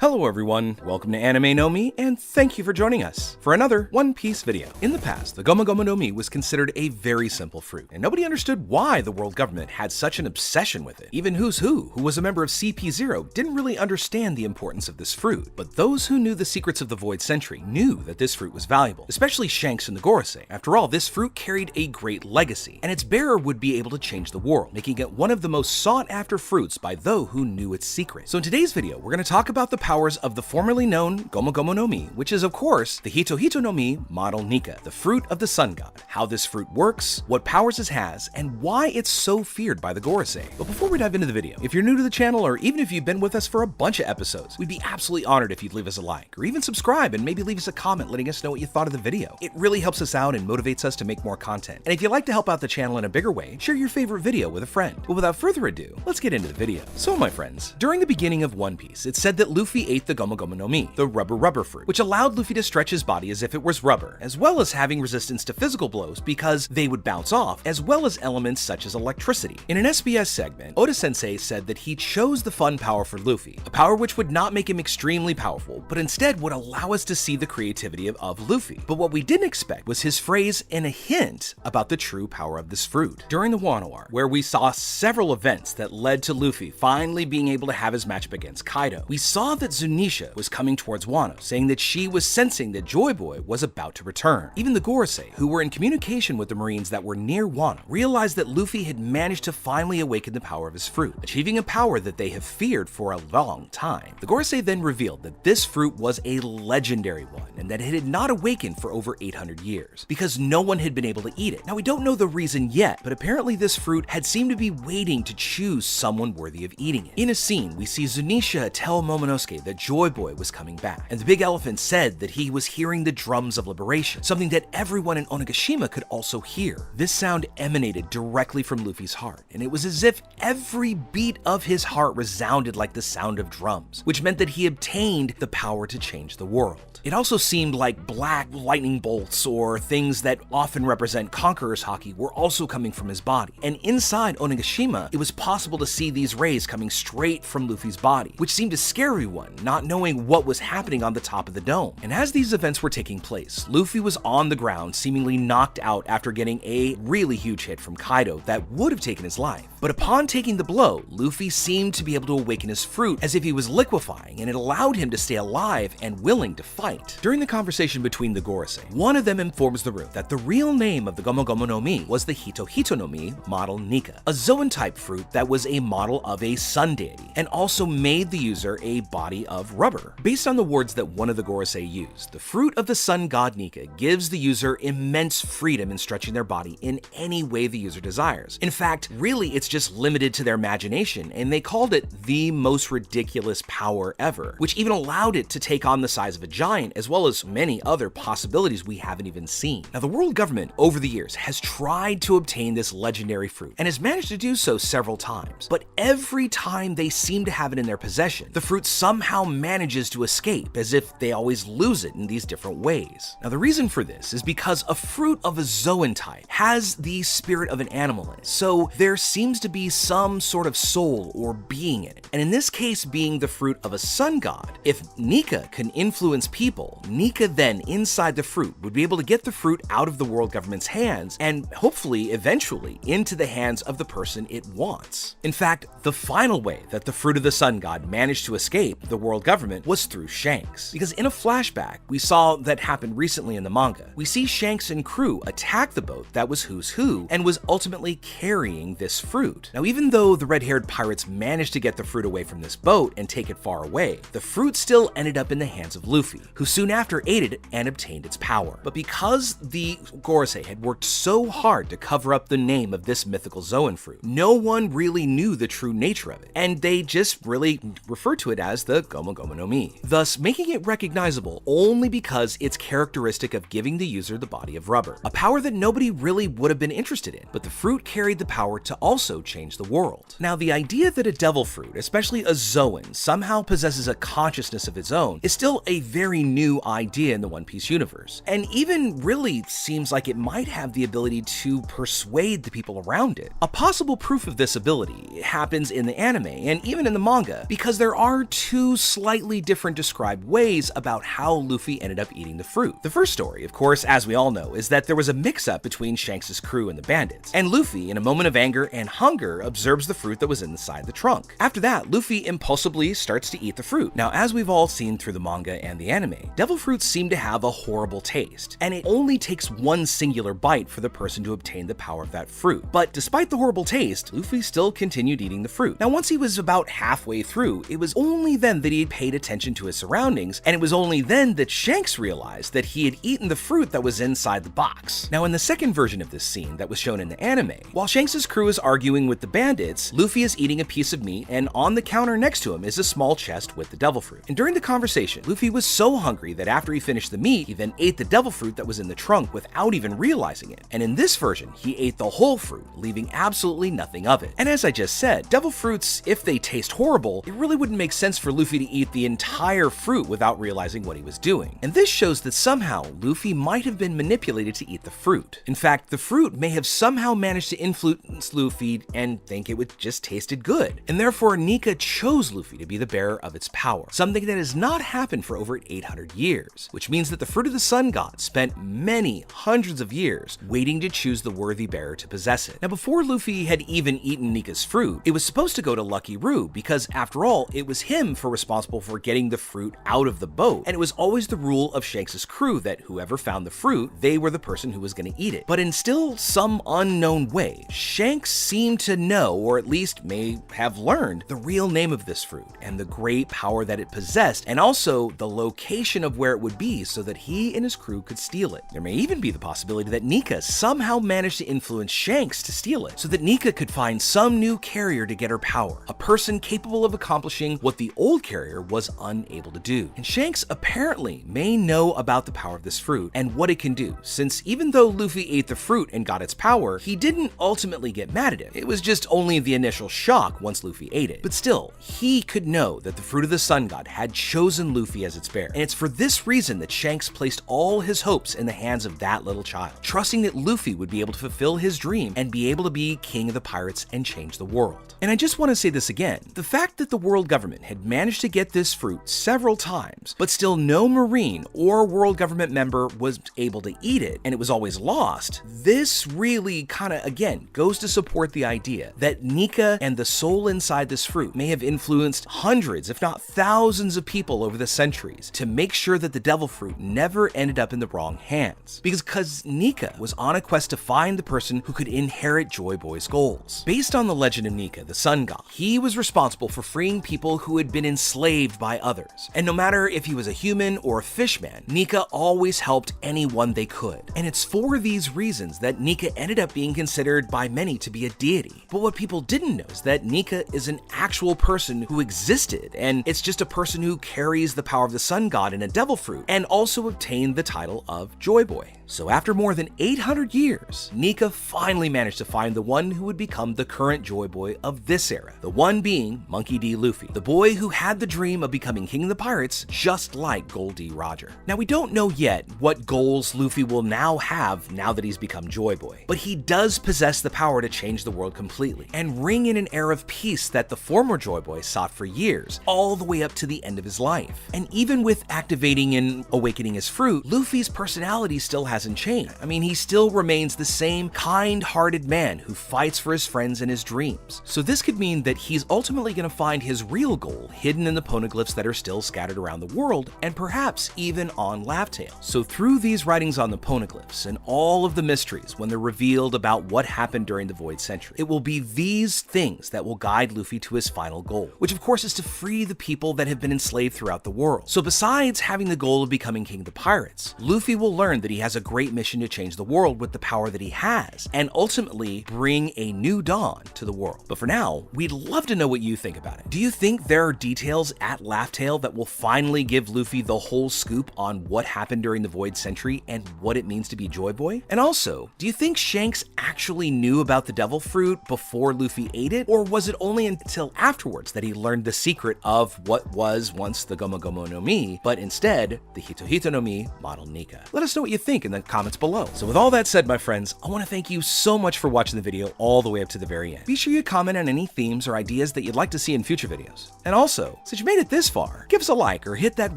Hello everyone, welcome to Anime no Mi, and thank you for joining us for another One Piece video. In the past, the Gomu Gomu no Mi was considered a very simple fruit, and nobody understood why the world government had such an obsession with it. Even Who's Who was a member of CP0, didn't really understand the importance of this fruit, but those who knew the secrets of the Void Century knew that this fruit was valuable, especially Shanks and the Gorosei. After all, this fruit carried a great legacy, and its bearer would be able to change the world, making it one of the most sought-after fruits by those who knew its secret. So in today's video, we're going to talk about the powers of the formerly known Gomu Gomu no Mi, which is of course the Hito Hito no Mi model Nika, the fruit of the sun god, how this fruit works, what powers it has, and why it's so feared by the Gorosei. But before we dive into the video, if you're new to the channel or even if you've been with us for a bunch of episodes, we'd be absolutely honored if you'd leave us a like or even subscribe and maybe leave us a comment letting us know what you thought of the video. It really helps us out and motivates us to make more content. And if you'd like to help out the channel in a bigger way, share your favorite video with a friend. But without further ado, let's get into the video. So my friends, during the beginning of One Piece, it's said that Luffy ate the Gomu Gomu no Mi, the rubber fruit, which allowed Luffy to stretch his body as if it was rubber, as well as having resistance to physical blows because they would bounce off, as well as elements such as electricity. In an SBS segment, Oda-sensei said that he chose the fun power for Luffy, a power which would not make him extremely powerful, but instead would allow us to see the creativity of Luffy. But what we didn't expect was his phrase and a hint about the true power of this fruit. During the Wano arc, where we saw several events that led to Luffy finally being able to have his matchup against Kaido, we saw that Zunisha was coming towards Wano, saying that she was sensing that Joy Boy was about to return. Even the Gorosei, who were in communication with the Marines that were near Wano, realized that Luffy had managed to finally awaken the power of his fruit, achieving a power that they have feared for a long time. The Gorosei then revealed that this fruit was a legendary one, and that it had not awakened for over 800 years, because no one had been able to eat it. Now we don't know the reason yet, but apparently this fruit had seemed to be waiting to choose someone worthy of eating it. In a scene, we see Zunisha tell Momonosuke that Joy Boy was coming back, and the big elephant said that he was hearing the drums of liberation, something that everyone in Onigashima could also hear. This sound emanated directly from Luffy's heart, and it was as if every beat of his heart resounded like the sound of drums, which meant that he obtained the power to change the world. It also seemed like black lightning bolts or things that often represent conqueror's haki were also coming from his body, and inside Onigashima, it was possible to see these rays coming straight from Luffy's body, which seemed to scare everyone, not knowing what was happening on the top of the dome. And as these events were taking place, Luffy was on the ground, seemingly knocked out after getting a really huge hit from Kaido that would have taken his life. But upon taking the blow, Luffy seemed to be able to awaken his fruit as if he was liquefying, and it allowed him to stay alive and willing to fight. During the conversation between the Gorosei, one of them informs the root that the real name of the Gomu Gomu no Mi was the Hito Hito no Mi model Nika, a Zoan-type fruit that was a model of a sun deity, and also made the user a body of rubber. Based on the words that one of the Gorosei used, the fruit of the sun god Nika gives the user immense freedom in stretching their body in any way the user desires. In fact, really it's just limited to their imagination, and they called it the most ridiculous power ever, which even allowed it to take on the size of a giant, as well as many other possibilities we haven't even seen. Now, the world government over the years has tried to obtain this legendary fruit and has managed to do so several times, but every time they seem to have it in their possession, the fruit somehow manages to escape, as if they always lose it in these different ways. Now, the reason for this is because a fruit of a Zoan type has the spirit of an animal in it, so there seems to be some sort of soul or being in it. And in this case being the fruit of a sun god, if Nika can influence people, Nika then inside the fruit would be able to get the fruit out of the world government's hands and hopefully eventually into the hands of the person it wants. In fact, the final way that the fruit of the sun god managed to escape the world government was through Shanks, because in a flashback we saw that happened recently in the manga, we see Shanks and crew attack the boat that was Who's Who and was ultimately carrying this fruit. Now, even though the red-haired pirates managed to get the fruit away from this boat and take it far away, the fruit still ended up in the hands of Luffy, who soon after ate it and obtained its power. But because the Gorosei had worked so hard to cover up the name of this mythical Zoan fruit, no one really knew the true nature of it, and they just really referred to it as the Gomu Gomu no Mi, thus making it recognizable only because it's characteristic of giving the user the body of rubber, a power that nobody really would have been interested in. But the fruit carried the power to also also change the world. Now, the idea that a devil fruit, especially a Zoan, somehow possesses a consciousness of its own is still a very new idea in the One Piece universe, and even really seems like it might have the ability to persuade the people around it. A possible proof of this ability happens in the anime and even in the manga, because there are two slightly different described ways about how Luffy ended up eating the fruit. The first story, of course, as we all know, is that there was a mix-up between Shanks' crew and the bandits, and Luffy, in a moment of anger and hunger, observes the fruit that was inside the trunk. After that, Luffy impulsively starts to eat the fruit. Now, as we've all seen through the manga and the anime, devil fruits seem to have a horrible taste, and it only takes one singular bite for the person to obtain the power of that fruit. But despite the horrible taste, Luffy still continued eating the fruit. Now, once he was about halfway through, it was only then that he had paid attention to his surroundings, and it was only then that Shanks realized that he had eaten the fruit that was inside the box. Now, in the second version of this scene that was shown in the anime, while Shanks' crew is arguing with the bandits, Luffy is eating a piece of meat, and on the counter next to him is a small chest with the devil fruit. And during the conversation, Luffy was so hungry that after he finished the meat, he then ate the devil fruit that was in the trunk without even realizing it. And in this version, he ate the whole fruit, leaving absolutely nothing of it. And as I just said, devil fruits, if they taste horrible, it really wouldn't make sense for Luffy to eat the entire fruit without realizing what he was doing. And this shows that somehow Luffy might have been manipulated to eat the fruit. In fact, the fruit may have somehow managed to influence Luffy and think it would just tasted good. And therefore, Nika chose Luffy to be the bearer of its power, something that has not happened for over 800 years, which means that the fruit of the sun god spent many hundreds of years waiting to choose the worthy bearer to possess it. Now, before Luffy had even eaten Nika's fruit, it was supposed to go to Lucky Roo, because after all, it was him responsible for getting the fruit out of the boat, and it was always the rule of Shanks' crew that whoever found the fruit, they were the person who was going to eat it. But in still some unknown way, Shanks seemed to know, or at least may have learned, the real name of this fruit and the great power that it possessed, and also the location of where it would be so that he and his crew could steal it. There may even be the possibility that Nika somehow managed to influence Shanks to steal it, so that Nika could find some new carrier to get her power, a person capable of accomplishing what the old carrier was unable to do. And Shanks apparently may know about the power of this fruit and what it can do, since even though Luffy ate the fruit and got its power, he didn't ultimately get mad at him. It was just only the initial shock once Luffy ate it. But still, he could know that the fruit of the sun god had chosen Luffy as its bearer, and it's for this reason that Shanks placed all his hopes in the hands of that little child, trusting that Luffy would be able to fulfill his dream and be able to be king of the pirates and change the world. And I just want to say this again, the fact that the world government had managed to get this fruit several times, but still no Marine or world government member was able to eat it, and it was always lost, this really kind of, again, goes to support the idea that Nika and the soul inside this fruit may have influenced hundreds, if not thousands of people over the centuries to make sure that the devil fruit never ended up in the wrong hands. Because Nika was on a quest to find the person who could inherit Joy Boy's goals. Based on the legend of Nika, the sun god, he was responsible for freeing people who had been enslaved by others. And no matter if he was a human or a fishman, Nika always helped anyone they could. And it's for these reasons that Nika ended up being considered by many to be a deity. But what people didn't know is that Nika is an actual person who existed, and it's just a person who carries the power of the sun god in a devil fruit, and also obtained the title of Joy Boy. So after more than 800 years, Nika finally managed to find the one who would become the current Joy Boy of this era, the one being Monkey D. Luffy, the boy who had the dream of becoming king of the pirates just like Gold D. Roger. Now, we don't know yet what goals Luffy will now have now that he's become Joy Boy, but he does possess the power to change the world completely and ring in an era of peace that the former Joy Boy sought for years, all the way up to the end of his life. And even with activating and awakening his fruit, Luffy's personality still hasn't changed. I mean, he still remains the same kind-hearted man who fights for his friends and his dreams. So this could mean that he's ultimately going to find his real goal hidden in the poneglyphs that are still scattered around the world, and perhaps even on Laugh-Tale. So through these writings on the poneglyphs and all of the mysteries when they're revealed about what happened during the Void Century, it will be these things that will guide Luffy to his final goal, which of course is to free the people that have been enslaved throughout the world. So besides having the goal of becoming king of the pirates, Luffy will learn that he has a great mission to change the world with the power that he has, and ultimately bring a new dawn to the world. But for now, we'd love to know what you think about it. Do you think there are details at Laugh Tale that will finally give Luffy the whole scoop on what happened during the Void Century and what it means to be Joy Boy? And also, do you think Shanks actually knew about the Devil Fruit before Luffy ate it, or was it only until afterwards that he learned the secret of what was once the Gomu Gomu no Mi, but instead the Hito Hito no Mi model Nika? Let us know what you think in the comments below. So with all that said, my friends, I want to thank you so much for watching the video all the way up to the very end. Be sure you comment on any themes or ideas that you'd like to see in future videos. And also, since you made it this far, give us a like or hit that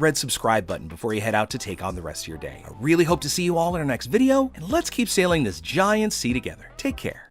red subscribe button before you head out to take on the rest of your day. I really hope to see you all in our next video, and let's keep sailing this giant sea together. Take care.